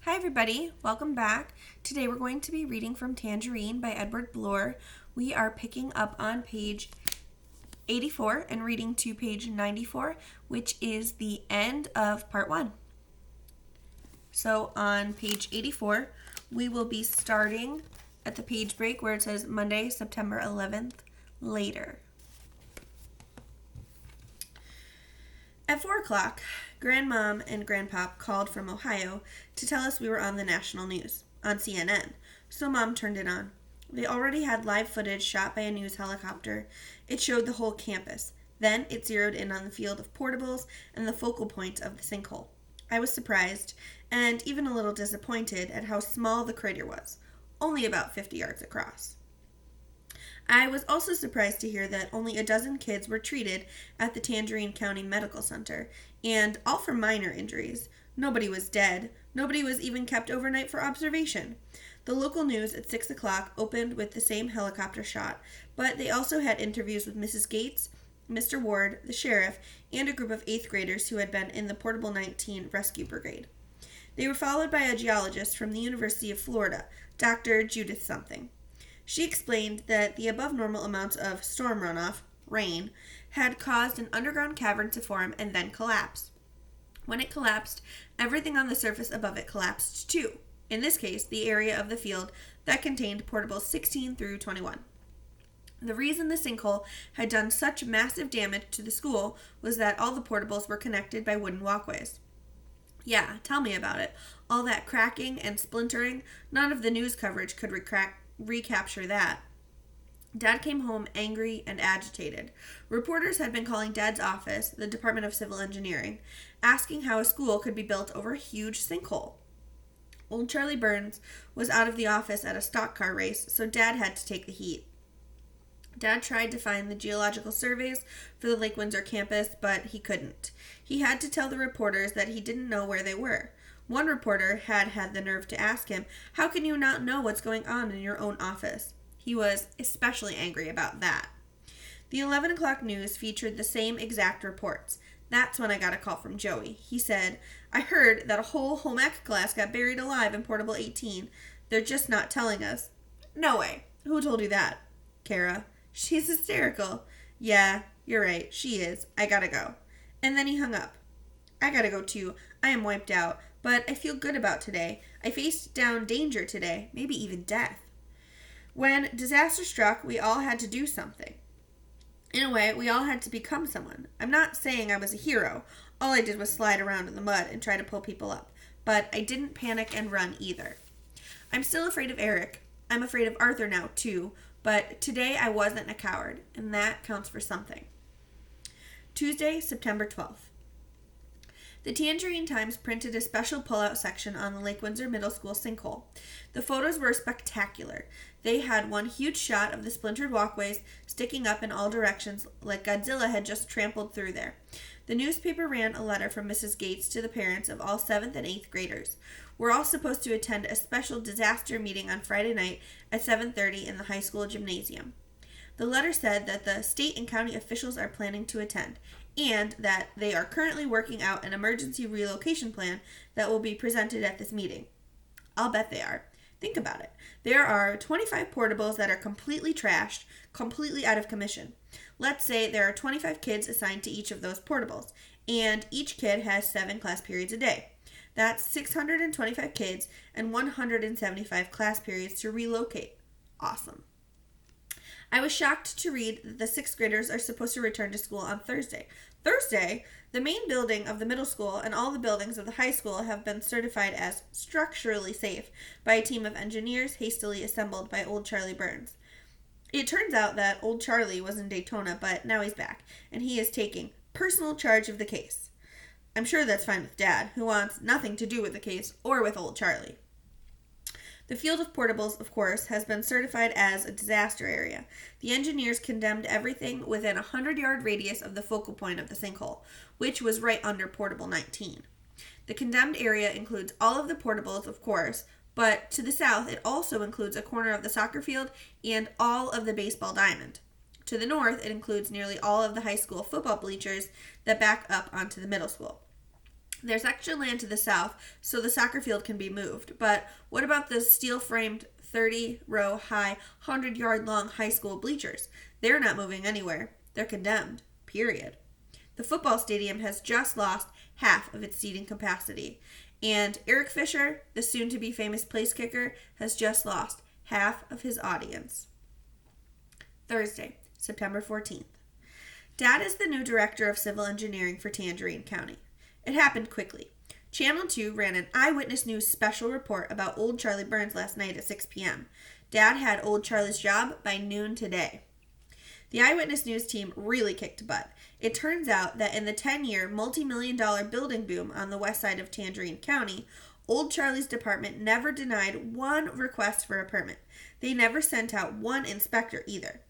Hi everybody, welcome back. Today we're going to be reading from Tangerine by Edward Bloor. We are picking up on page 84 and reading to page 94, which is the end of part 1. So on page 84, we will be starting at the page break where it says Monday, September 11th, later. At 4 o'clock, Grandmom and Grandpop called from Ohio to tell us we were on the national news, on CNN, so Mom turned it on. They already had live footage shot by a news helicopter. It showed the whole campus. Then it zeroed in on the field of portables and the focal point of the sinkhole. I was surprised, and even a little disappointed at how small the crater was, only about 50 yards across. I was also surprised to hear that only a dozen kids were treated at the Tangerine County Medical Center, and all for minor injuries. Nobody was dead. Nobody was even kept overnight for observation. The local news at 6 o'clock opened with the same helicopter shot, but they also had interviews with Mrs. Gates, Mr. Ward, the sheriff, and a group of 8th graders who had been in the Portable 19 Rescue Brigade. They were followed by a geologist from the University of Florida, Dr. Judith something. She explained that the above normal amounts of storm runoff, rain, had caused an underground cavern to form and then collapse. When it collapsed, everything on the surface above it collapsed too. In this case, the area of the field that contained portables 16 through 21. The reason the sinkhole had done such massive damage to the school was that all the portables were connected by wooden walkways. Yeah, tell me about it. All that cracking and splintering, none of the news coverage could recapture that. Dad came home angry and agitated. Reporters had been calling Dad's office, the Department of Civil Engineering, asking how a school could be built over a huge sinkhole. Old Charlie Burns was out of the office at a stock car race, so Dad had to take the heat. Dad tried to find the geological surveys for the Lake Windsor campus, but he couldn't. He had to tell the reporters that he didn't know where they were. One reporter had the nerve to ask him, "How can you not know what's going on in your own office?" He was especially angry about that. The 11 o'clock news featured the same exact reports. That's when I got a call from Joey. He said, "I heard that a whole home ec class got buried alive in Portable 18. They're just not telling us." "No way. Who told you that?" "Kara. She's hysterical." "Yeah, you're right. She is. I gotta go." And then he hung up. "I gotta go too. I am wiped out. But I feel good about today. I faced down danger today, maybe even death." When disaster struck, we all had to do something. In a way, we all had to become someone. I'm not saying I was a hero. All I did was slide around in the mud and try to pull people up. But I didn't panic and run either. I'm still afraid of Eric. I'm afraid of Arthur now, too. But today I wasn't a coward, and that counts for something. Tuesday, September 12th. The Tangerine Times printed a special pull-out section on the Lake Windsor Middle School sinkhole. The photos were spectacular. They had one huge shot of the splintered walkways sticking up in all directions like Godzilla had just trampled through there. The newspaper ran a letter from Mrs. Gates to the parents of all 7th and 8th graders. We're all supposed to attend a special disaster meeting on Friday night at 7:30 in the high school gymnasium. The letter said that the state and county officials are planning to attend, and that they are currently working out an emergency relocation plan that will be presented at this meeting. I'll bet they are. Think about it. There are 25 portables that are completely trashed, completely out of commission. Let's say there are 25 kids assigned to each of those portables, and each kid has 7 class periods a day. That's 625 kids and 175 class periods to relocate. Awesome. I was shocked to read that the 6th graders are supposed to return to school on Thursday. Thursday? The main building of the middle school and all the buildings of the high school have been certified as structurally safe by a team of engineers hastily assembled by Old Charlie Burns. It turns out that Old Charlie was in Daytona, but now he's back, and he is taking personal charge of the case. I'm sure that's fine with Dad, who wants nothing to do with the case or with Old Charlie. The field of portables, of course, has been certified as a disaster area. The engineers condemned everything within a 100-yard radius of the focal point of the sinkhole, which was right under Portable 19. The condemned area includes all of the portables, of course, but to the south it also includes a corner of the soccer field and all of the baseball diamond. To the north, it includes nearly all of the high school football bleachers that back up onto the middle school. There's extra land to the south, so the soccer field can be moved. But what about the steel-framed 30-row high, 100-yard long high school bleachers? They're not moving anywhere. They're condemned. Period. The football stadium has just lost half of its seating capacity. And Eric Fisher, the soon-to-be famous place kicker, has just lost half of his audience. Thursday, September 14th. Dad is the new director of civil engineering for Tangerine County. It happened quickly. Channel 2 ran an Eyewitness News special report about Old Charlie Burns last night at 6 p.m. Dad had Old Charlie's job by noon today. The Eyewitness News team really kicked butt. It turns out that in the 10-year, multi-million-dollar building boom on the west side of Tangerine County, Old Charlie's department never denied one request for a permit. They never sent out one inspector either.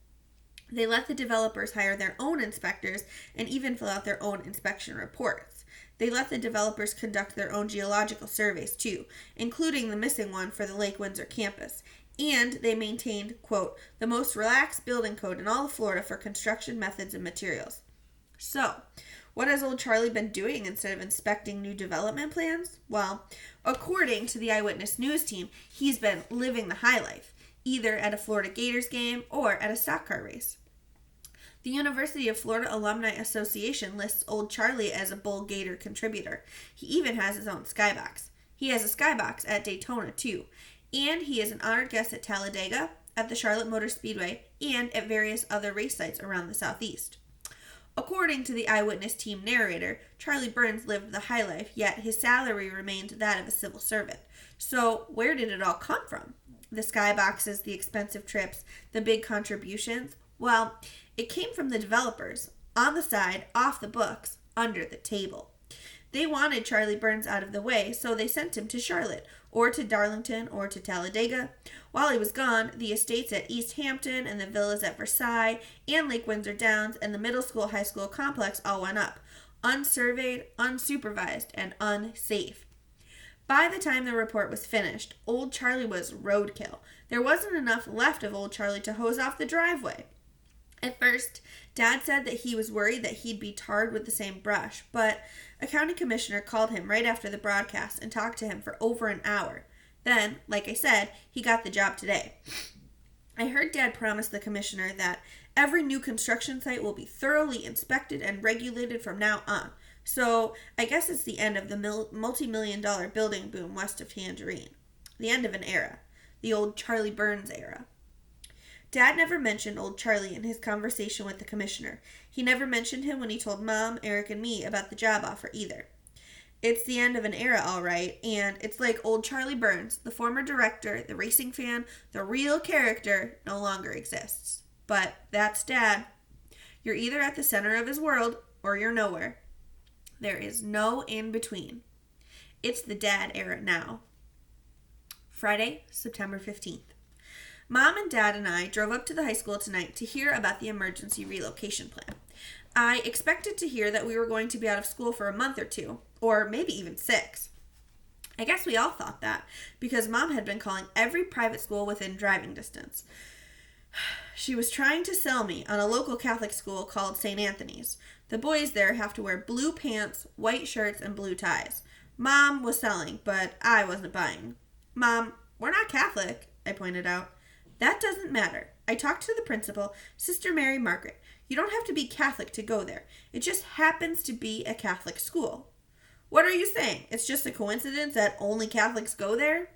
They let the developers hire their own inspectors and even fill out their own inspection reports. They let the developers conduct their own geological surveys too, including the missing one for the Lake Windsor campus. And they maintained, quote, the most relaxed building code in all of Florida for construction methods and materials. So, what has Old Charlie been doing instead of inspecting new development plans? Well, according to the Eyewitness News team, he's been living the high life, either at a Florida Gators game or at a stock car race. The University of Florida Alumni Association lists Old Charlie as a Bull Gator contributor. He even has his own skybox. He has a skybox at Daytona, too. And he is an honored guest at Talladega, at the Charlotte Motor Speedway, and at various other race sites around the southeast. According to the Eyewitness team narrator, Charlie Burns lived the high life, yet his salary remained that of a civil servant. So where did it all come from? The skyboxes, the expensive trips, the big contributions? Well, it came from the developers, on the side, off the books, under the table. They wanted Charlie Burns out of the way, so they sent him to Charlotte, or to Darlington, or to Talladega. While he was gone, the estates at East Hampton and the villas at Versailles and Lake Windsor Downs and the middle school high school complex all went up, unsurveyed, unsupervised, and unsafe. By the time the report was finished, Old Charlie was roadkill. There wasn't enough left of Old Charlie to hose off the driveway. At first, Dad said that he was worried that he'd be tarred with the same brush, but a county commissioner called him right after the broadcast and talked to him for over an hour. Then, like I said, he got the job today. I heard Dad promise the commissioner that every new construction site will be thoroughly inspected and regulated from now on. So, I guess it's the end of the multi-million-dollar building boom west of Tangerine. The end of an era. The Old Charlie Burns era. Dad never mentioned Old Charlie in his conversation with the commissioner. He never mentioned him when he told Mom, Eric, and me about the job offer either. It's the end of an era, all right, and it's like Old Charlie Burns, the former director, the racing fan, the real character, no longer exists. But that's Dad. You're either at the center of his world or you're nowhere. There is no in between. It's the Dad era now. Friday, September 15th. Mom and Dad and I drove up to the high school tonight to hear about the emergency relocation plan. I expected to hear that we were going to be out of school for a month or two, or maybe even 6. I guess we all thought that, because Mom had been calling every private school within driving distance. She was trying to sell me on a local Catholic school called St. Anthony's. The boys there have to wear blue pants, white shirts, and blue ties. Mom was selling, but I wasn't buying. Mom, we're not Catholic, I pointed out. That doesn't matter. I talked to the principal, Sister Mary Margaret. You don't have to be Catholic to go there. It just happens to be a Catholic school. What are you saying? It's just a coincidence that only Catholics go there?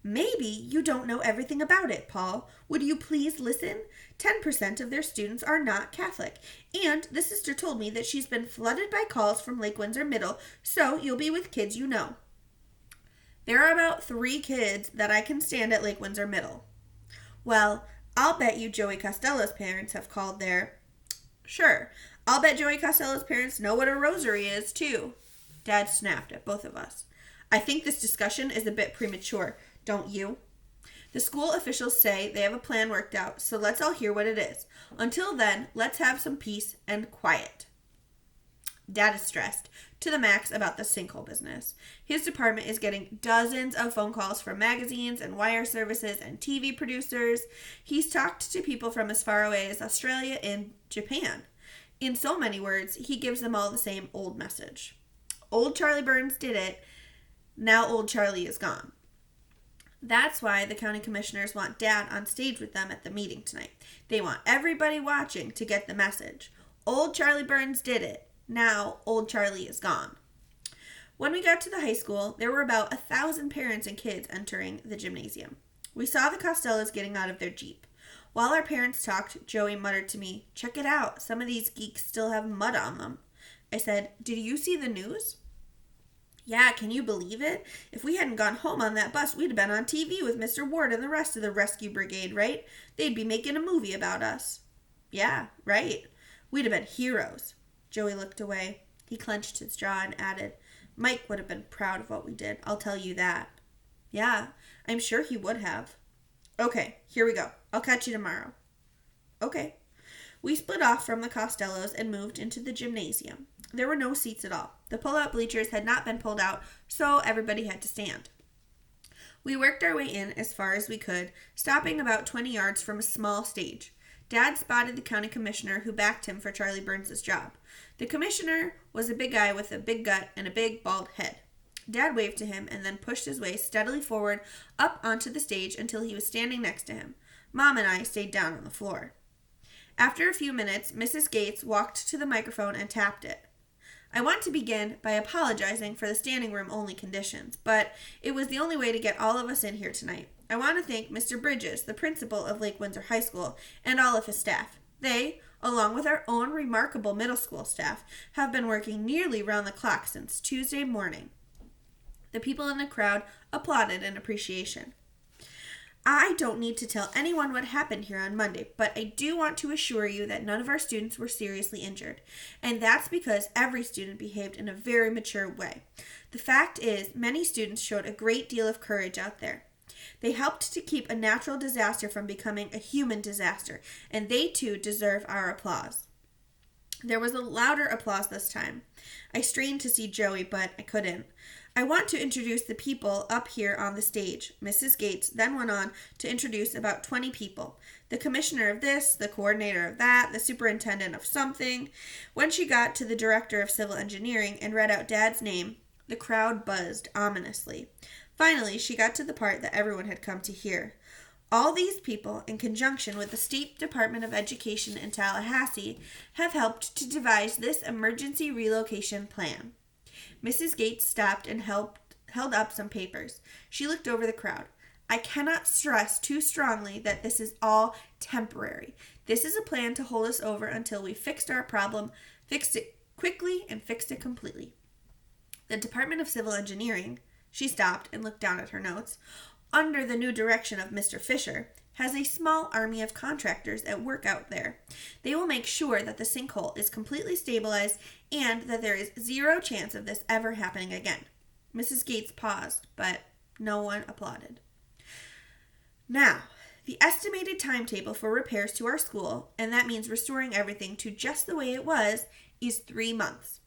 Maybe you don't know everything about it, Paul. Would you please listen? 10% of their students are not Catholic, and the sister told me that she's been flooded by calls from Lake Windsor Middle, so you'll be with kids you know. There are about 3 kids that I can stand at Lake Windsor Middle. Well, I'll bet you Joey Costello's parents have called there. Sure, I'll bet Joey Costello's parents know what a rosary is, too. Dad snapped at both of us. I think this discussion is a bit premature, don't you? The school officials say they have a plan worked out, so let's all hear what it is. Until then, let's have some peace and quiet. Dad is stressed to the max about the Sinkhole business. His department is getting dozens of phone calls from magazines and wire services and TV producers. He's talked to people from as far away as Australia and Japan. In so many words, he gives them all the same old message. Old Charlie Burns did it. Now old Charlie is gone. That's why the county commissioners want Dad on stage with them at the meeting tonight. They want everybody watching to get the message. Old Charlie Burns did it. Now old Charlie is gone. When we got to the high school, there were about 1,000 parents and kids entering the gymnasium. We saw the Costellos getting out of their Jeep. While our parents talked, Joey muttered to me, "Check it out. Some of these geeks still have mud on them." I said, "Did you see the news?" "Yeah, can you believe it? If we hadn't gone home on that bus, we'd have been on TV with Mr. Ward and the rest of the rescue brigade, right? They'd be making a movie about us." "Yeah, right. We'd have been heroes." Joey looked away. He clenched his jaw and added, "Mike would have been proud of what we did, I'll tell you that." "Yeah, I'm sure he would have." "Okay, here we go. I'll catch you tomorrow." "Okay." We split off from the Costellos and moved into the gymnasium. There were no seats at all. The pull-out bleachers had not been pulled out, so everybody had to stand. We worked our way in as far as we could, stopping about 20 yards from a small stage. Dad spotted the county commissioner who backed him for Charlie Burns' job. The commissioner was a big guy with a big gut and a big bald head. Dad waved to him and then pushed his way steadily forward up onto the stage until he was standing next to him. Mom and I stayed down on the floor. After a few minutes, Mrs. Gates walked to the microphone and tapped it. I want to begin by apologizing for the standing room only conditions, but it was the only way to get all of us in here tonight. I want to thank Mr. Bridges, the principal of Lake Windsor High School, and all of his staff. They, along with our own remarkable middle school staff, have been working nearly round the clock since Tuesday morning. The people in the crowd applauded in appreciation. I don't need to tell anyone what happened here on Monday, but I do want to assure you that none of our students were seriously injured, and that's because every student behaved in a very mature way. The fact is, many students showed a great deal of courage out there. They helped to keep a natural disaster from becoming a human disaster, and they too deserve our applause. There was a louder applause this time. I strained to see Joey, but I couldn't. I want to introduce the people up here on the stage. Mrs. Gates then went on to introduce about 20 people. The commissioner of this, the coordinator of that, the superintendent of something. When she got to the director of civil engineering and read out Dad's name, the crowd buzzed ominously. Finally, she got to the part that everyone had come to hear. All these people, in conjunction with the State Department of Education in Tallahassee, have helped to devise this emergency relocation plan. Mrs. Gates stopped and held up some papers. She looked over the crowd. I cannot stress too strongly that this is all temporary. This is a plan to hold us over until we fixed our problem, fixed it quickly, and fixed it completely. The Department of Civil Engineering, she stopped and looked down at her notes, under the new direction of Mr. Fisher, has a small army of contractors at work out there. They will make sure that the sinkhole is completely stabilized and that there is zero chance of this ever happening again. Mrs. Gates paused, but no one applauded. Now, the estimated timetable for repairs to our school, and that means restoring everything to just the way it was, is 3 months.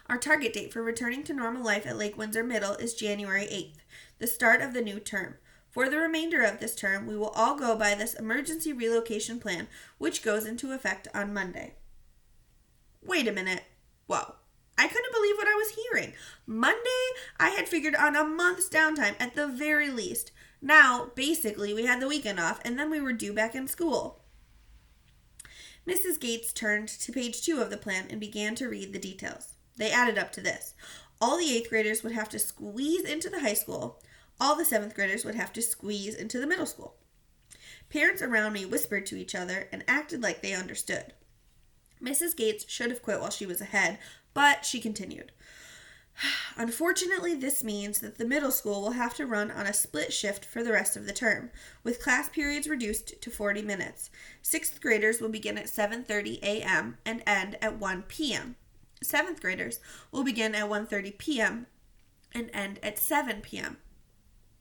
Our target date for returning to normal life at Lake Windsor Middle is January 8th, the start of the new term. For the remainder of this term, we will all go by this emergency relocation plan, which goes into effect on Monday. Wait a minute. Whoa. I couldn't believe what I was hearing. Monday, I had figured on a month's downtime at the very least. Now, basically, we had the weekend off, and then we were due back in school. Mrs. Gates turned to page 2 of the plan and began to read the details. They added up to this. All the 8th graders would have to squeeze into the high school. All the 7th graders would have to squeeze into the middle school. Parents around me whispered to each other and acted like they understood. Mrs. Gates should have quit while she was ahead, but she continued. Unfortunately, this means that the middle school will have to run on a split shift for the rest of the term, with class periods reduced to 40 minutes. 6th graders will begin at 7:30 a.m. and end at 1 p.m. 7th graders will begin at 1:30 p.m. and end at 7 p.m.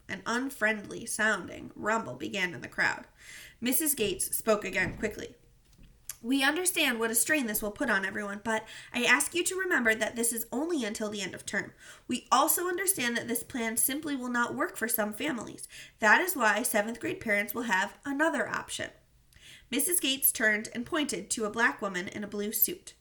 An unfriendly sounding rumble began in the crowd. Mrs. Gates spoke again quickly. We understand what a strain this will put on everyone, but I ask you to remember that this is only until the end of term. We also understand that this plan simply will not work for some families. That is why 7th grade parents will have another option. Mrs. Gates turned and pointed to a black woman in a blue suit.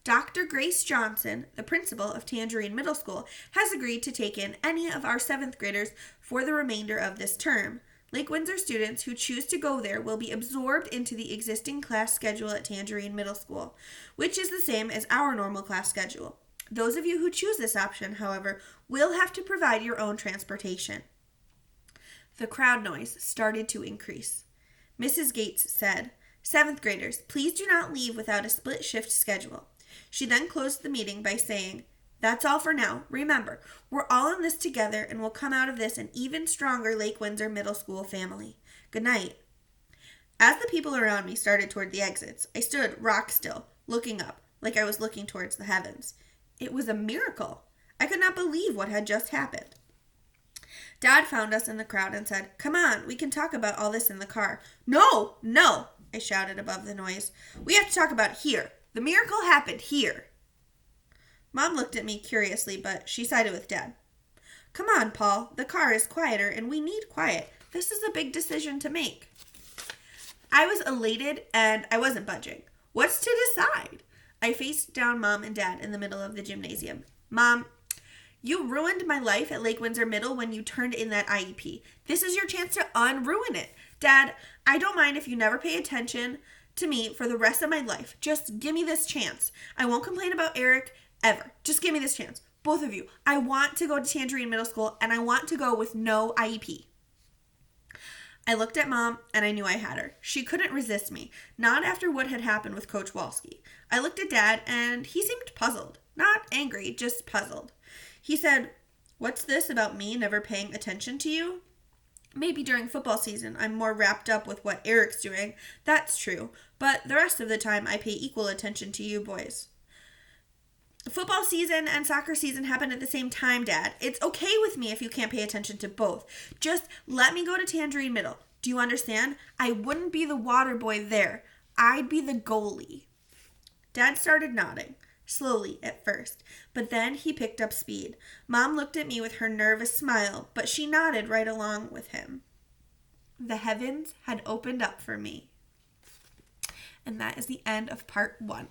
Dr. Grace Johnson, the principal of Tangerine Middle School, has agreed to take in any of our 7th graders for the remainder of this term. Lake Windsor students who choose to go there will be absorbed into the existing class schedule at Tangerine Middle School, which is the same as our normal class schedule. Those of you who choose this option, however, will have to provide your own transportation. The crowd noise started to increase. Mrs. Gates said, "7th graders, please do not leave without a split shift schedule." She then closed the meeting by saying, "That's all for now. Remember, we're all in this together and we'll come out of this an even stronger Lake Windsor Middle School family. Good night." As the people around me started toward the exits, I stood rock still, looking up, like I was looking towards the heavens. It was a miracle. I could not believe what had just happened. Dad found us in the crowd and said, "Come on, we can talk about all this in the car." "No, no," I shouted above the noise. "We have to talk about it here. The miracle happened here." Mom looked at me curiously, but she sided with Dad. "Come on, Paul. The car is quieter, and we need quiet. This is a big decision to make." I was elated, and I wasn't budging. What's to decide? I faced down Mom and Dad in the middle of the gymnasium. "Mom, you ruined my life at Lake Windsor Middle when you turned in that IEP. This is your chance to unruin it. Dad, I don't mind if you never pay attention to me for the rest of my life. Just give me this chance. I won't complain about Eric ever. Just give me this chance. Both of you. I want to go to Tangerine Middle School, and I want to go with no IEP." I looked at Mom, and I knew I had her. She couldn't resist me, not after what had happened with Coach Walski. I looked at Dad, and he seemed puzzled. Not angry, just puzzled. He said, "What's this about me never paying attention to you? Maybe during football season I'm more wrapped up with what Eric's doing. That's true. But the rest of the time I pay equal attention to you boys." "Football season and soccer season happen at the same time, Dad. It's okay with me if you can't pay attention to both. Just let me go to Tangerine Middle. Do you understand? I wouldn't be the water boy there. I'd be the goalie." Dad started nodding. Slowly at first, but then he picked up speed. Mom looked at me with her nervous smile, but she nodded right along with him. The heavens had opened up for me. And that is the end of part 1.